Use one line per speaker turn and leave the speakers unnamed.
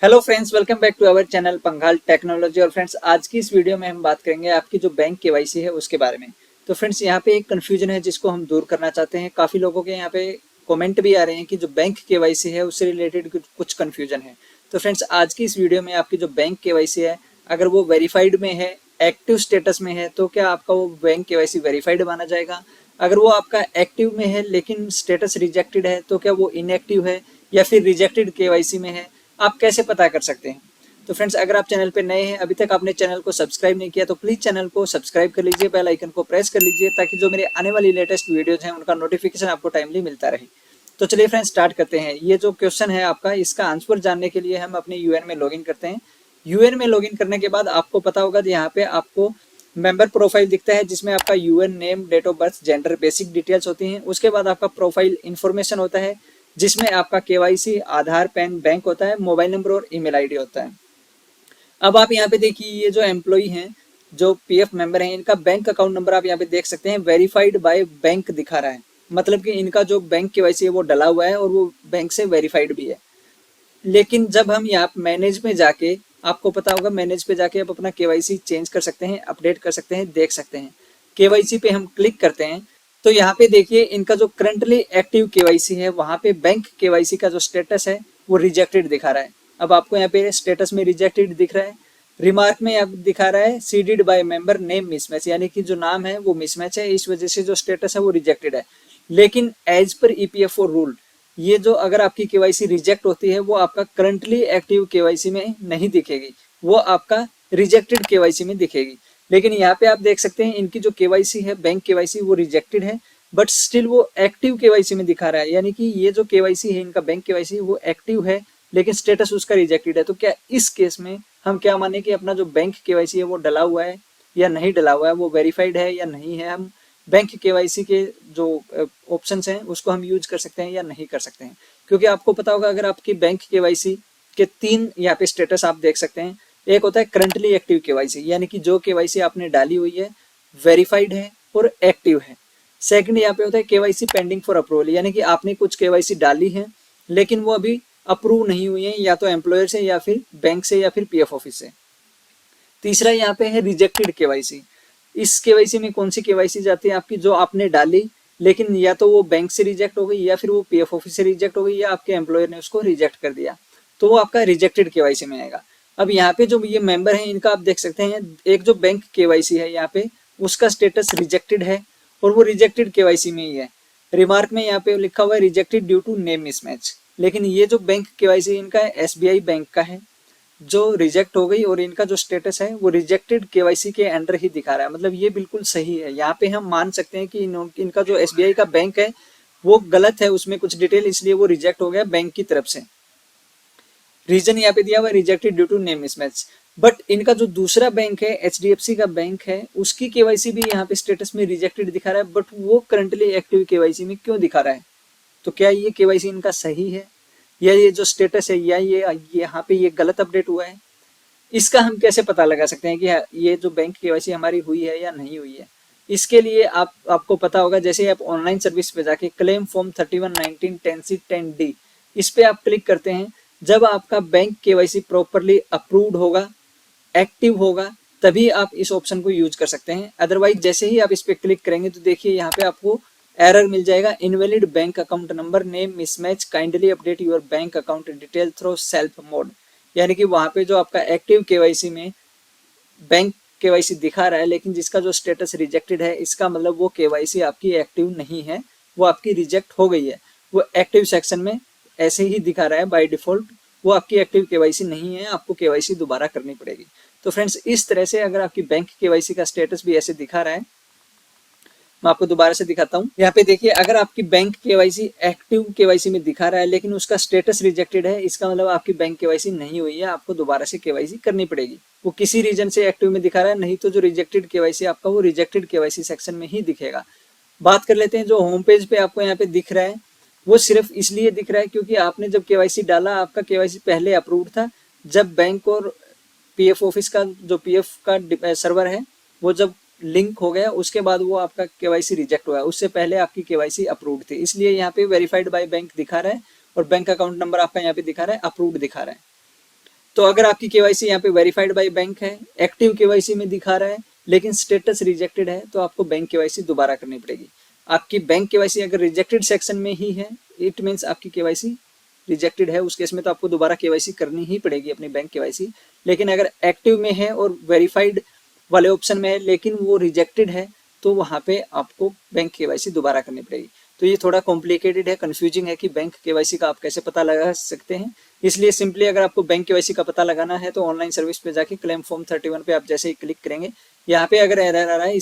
Hello friends, welcome back to our channel Panghal technology. और friends, आज की इस वीडियो में हम बात करेंगे आपकी जो बैंक केवाईसी है उसके बारे में। तो फ्रेंड्स, यहाँ पे एक कन्फ्यूजन है जिसको हम दूर करना चाहते हैं। काफ़ी लोगों के यहाँ पे कमेंट भी आ रहे हैं कि जो बैंक केवाईसी है उससे रिलेटेड कुछ कन्फ्यूजन है। तो फ्रेंड्स, आज की इस वीडियो में आपकी जो बैंक केवाईसी है, अगर वो वेरीफाइड में है, एक्टिव स्टेटस में है, तो क्या आपका वो बैंक केवाईसी वेरीफाइड माना जाएगा। अगर वो आपका एक्टिव में है लेकिन स्टेटस रिजेक्टेड है, तो क्या वो इनएक्टिव है या फिर रिजेक्टेड केवाईसी में है, आप कैसे पता कर सकते हैं। तो फ्रेंड्स, अगर आप चैनल पे नए हैं, अभी तक आपने चैनल को सब्सक्राइब नहीं किया, तो प्लीज़ चैनल को सब्सक्राइब कर लीजिए, बेल आइकन को प्रेस कर लीजिए, ताकि जो मेरे आने वाली लेटेस्ट वीडियोज हैं उनका नोटिफिकेशन आपको टाइमली मिलता रहे। तो चलिए फ्रेंड्स, स्टार्ट करते हैं। ये जो क्वेश्चन है आपका, इसका आंसर जानने के लिए हम अपने यूएन में लॉगिन करते हैं। यूएन में लॉगिन करने के बाद आपको पता होगा कि यहाँ पे आपको मेंबर प्रोफाइल दिखता है, जिसमें आपका UN name, date of birth, gender, basic details होती हैं। उसके बाद आपका प्रोफाइल इन्फॉर्मेशन होता है, जिसमें आपका केवाईसी, आधार, पैन, बैंक होता है, मोबाइल नंबर और ईमेल आईडी होता है। अब आप यहाँ पे देखिए, ये जो एम्प्लॉई हैं, जो पीएफ मेंबर हैं, इनका बैंक अकाउंट नंबर आप यहाँ पे देख सकते हैं, वेरीफाइड बाय बैंक दिखा रहा है। मतलब कि इनका जो बैंक केवाईसी है वो डला हुआ है और वो बैंक से वेरीफाइड भी है। लेकिन जब हम यहाँ मैनेज में जाके, आपको पता होगा मैनेज पे जाके आप अपना केवाईसी चेंज कर सकते हैं, अपडेट कर सकते हैं, देख सकते हैं। केवाईसी पे हम क्लिक करते हैं तो यहाँ पे देखिए, इनका जो करंटली एक्टिव केवाईसी है, वहाँ पे बैंक केवाईसी का जो स्टेटस है वो रिजेक्टेड दिखा रहा है। अब आपको यहाँ पे स्टेटस में रिजेक्टेड दिख रहा है, रिमार्क में आप दिखा रहा है seeded by member name mismatch, यानी कि जो नाम है वो मिसमैच है, इस वजह से जो स्टेटस है वो रिजेक्टेड है। लेकिन एज पर ईपीएफओ रूल, ये जो अगर आपकी केवाईसी रिजेक्ट होती है वो आपका करंटली एक्टिव केवाईसी में नहीं दिखेगी, वो आपका रिजेक्टेड केवाईसी में दिखेगी। लेकिन यहाँ पे आप देख सकते हैं, इनकी जो केवाईसी है, बैंक केवाईसी, वो रिजेक्टेड है, बट स्टिल वो एक्टिव केवाईसी में दिखा रहा है। यानी कि ये जो केवाईसी है, इनका बैंक केवाईसी, वो एक्टिव है, लेकिन स्टेटस उसका रिजेक्टेड है। तो क्या इस केस में हम क्या माने कि अपना जो बैंक केवाईसी है वो डला हुआ है या नहीं डला हुआ है, वो वेरीफाइड है या नहीं है। हम बैंक केवाईसी के जो ऑप्शंस हैं उसको हम यूज कर सकते हैं या नहीं कर सकते हैं। क्योंकि आपको पता होगा, अगर आपकी बैंक केवाईसी के तीन यहाँ पे स्टेटस आप देख सकते हैं। एक होता है करंटली एक्टिव केवाईसी, यानी कि जो केवाईसी आपने डाली हुई है वेरीफाइड है और एक्टिव है। सेकंड यहाँ पे होता है केवाईसी पेंडिंग फॉर अप्रूवल, यानी कि आपने कुछ केवाईसी डाली है लेकिन वो अभी अप्रूव नहीं हुई है, या तो एम्प्लॉयर से, या फिर बैंक से, या फिर पीएफ ऑफिस से। तीसरा यहाँ पे है रिजेक्टेड केवाईसी। इस केवाईसी में कौन सी केवाईसी जाती है आपकी, जो आपने डाली लेकिन या तो वो बैंक से रिजेक्ट हो गई, या फिर वो पीएफ ऑफिस से रिजेक्ट हो गई, या आपके एम्प्लॉयर ने उसको रिजेक्ट कर दिया, तो वो आपका रिजेक्टेड केवाईसी में आएगा। अब यहाँ पे जो ये मेंबर है, इनका आप देख सकते हैं, एक जो बैंक केवाईसी है यहाँ पे, उसका स्टेटस रिजेक्टेड है और वो रिजेक्टेड केवाईसी में ही है। रिमार्क में यहाँ पे लिखा हुआ है rejected due to name mismatch. लेकिन ये जो बैंक केवाईसी इनका है, एसबीआई बैंक का है, जो रिजेक्ट हो गई, और इनका जो स्टेटस है वो रिजेक्टेड केवाईसी के अंडर ही दिखा रहा है। मतलब ये बिल्कुल सही है। यहाँ पे हम मान सकते हैं कि इनका जो एसबीआई का बैंक है वो गलत है, उसमें कुछ डिटेल, इसलिए वो रिजेक्ट हो गया बैंक की तरफ से। रीजन यहाँ पे दिया हुआ rejected due to name mismatch. But इनका जो दूसरा बैंक है, एचडीएफसी का बैंक है, उसकी केवाईसी भी यहाँ पे स्टेटस में रिजेक्टेड दिखा रहा है, बट वो करंटली एक्टिव केवाईसी में क्यों दिखा रहा है। तो क्या ये केवाईसी इनका सही है, या ये जो स्टेटस है, या ये यहाँ पे ये गलत अपडेट हुआ है। इसका हम कैसे पता लगा सकते हैं कि ये जो बैंक केवाईसी हमारी हुई है या नहीं हुई है। इसके लिए आपको पता होगा, जैसे आप ऑनलाइन सर्विस पे जाके क्लेम फॉर्म 3119 10C 10D, इस पे आप क्लिक करते हैं। जब आपका बैंक केवाईसी प्रॉपरली अप्रूव्ड होगा, एक्टिव होगा, तभी आप इस ऑप्शन को यूज कर सकते हैं। अदरवाइज जैसे ही आप इस पे क्लिक करेंगे तो देखिए यहाँ पे आपको एरर मिल जाएगा, invalid bank account number name mismatch, kindly update your bank account detail through self mode. यानी कि वहाँ पे जो आपका एक्टिव केवाईसी में बैंक केवाईसी दिखा रहा है, लेकिन जिसका जो स्टेटस रिजेक्टेड है, इसका मतलब वो केवाईसी आपकी एक्टिव नहीं है, वो आपकी रिजेक्ट हो गई है। वो एक्टिव सेक्शन में ऐसे ही दिखा रहा है बाय डिफॉल्ट, वो आपकी एक्टिव केवाईसी नहीं है, आपको केवाईसी दोबारा करनी पड़ेगी। तो फ्रेंड्स, इस तरह से अगर आपकी बैंक केवाईसी का स्टेटस भी ऐसे दिखा रहा है, मैं आपको दोबारा से दिखाता हूँ। यहाँ पे देखिए, अगर आपकी बैंक केवाईसी एक्टिव केवाईसी में दिखा रहा है लेकिन उसका स्टेटस रिजेक्टेड है, इसका मतलब आपकी बैंक केवाईसी नहीं हुई है, आपको दोबारा से केवाईसी करनी पड़ेगी। वो किसी रीजन से एक्टिव में दिखा रहा है, नहीं तो जो रिजेक्टेड केवाईसी आपका, वो रिजेक्टेड केवाईसी सेक्शन में ही दिखेगा। बात कर लेते हैं, जो होम पेज पे आपको यहाँ पे दिख रहा है, वो सिर्फ इसलिए दिख रहा है क्योंकि आपने जब केवाईसी डाला, आपका केवाईसी पहले अप्रूव्ड था। जब बैंक और पीएफ ऑफिस का जो पीएफ का सर्वर है, वो जब लिंक हो गया, उसके बाद वो आपका केवाईसी रिजेक्ट हुआ है। उससे पहले आपकी केवाईसी अप्रूव्ड थी, इसलिए यहाँ पे वेरीफाइड बाय बैंक दिखा रहा है, और बैंक अकाउंट नंबर आपका यहाँ पे दिखा रहा है, अप्रूव्ड दिखा रहा है। तो अगर आपकी केवाईसी यहाँ पे वेरीफाइड बाय बैंक है, एक्टिव केवाईसी में दिखा रहा है, लेकिन स्टेटस रिजेक्टेड है, तो आपको बैंक केवाईसी दोबारा करनी पड़ेगी। आपकी बैंक केवाईसी अगर रिजेक्टेड सेक्शन में ही है, इट मीन्स आपकी केवाईसी रिजेक्टेड है, उस केस में तो आपको दोबारा केवाईसी करनी ही पड़ेगी अपनी बैंक केवाईसी। लेकिन अगर एक्टिव में है और वेरीफाइड वाले ऑप्शन में है लेकिन वो रिजेक्टेड है, तो वहाँ पे आपको बैंक केवाईसी दोबारा करनी पड़ेगी। तो ये थोड़ा कॉम्प्लिकेटेड है, कंफ्यूजिंग है कि बैंक केवाईसी का आप कैसे पता लगा सकते हैं। इसलिए सिंपली अगर आपको बैंक केवाईसी का पता लगाना है तो ऑनलाइन सर्विस पे जाके क्लेम फॉर्म 31 पे आप जैसे ही क्लिक करेंगे, यहाँ पे अगर एरर आ रहा है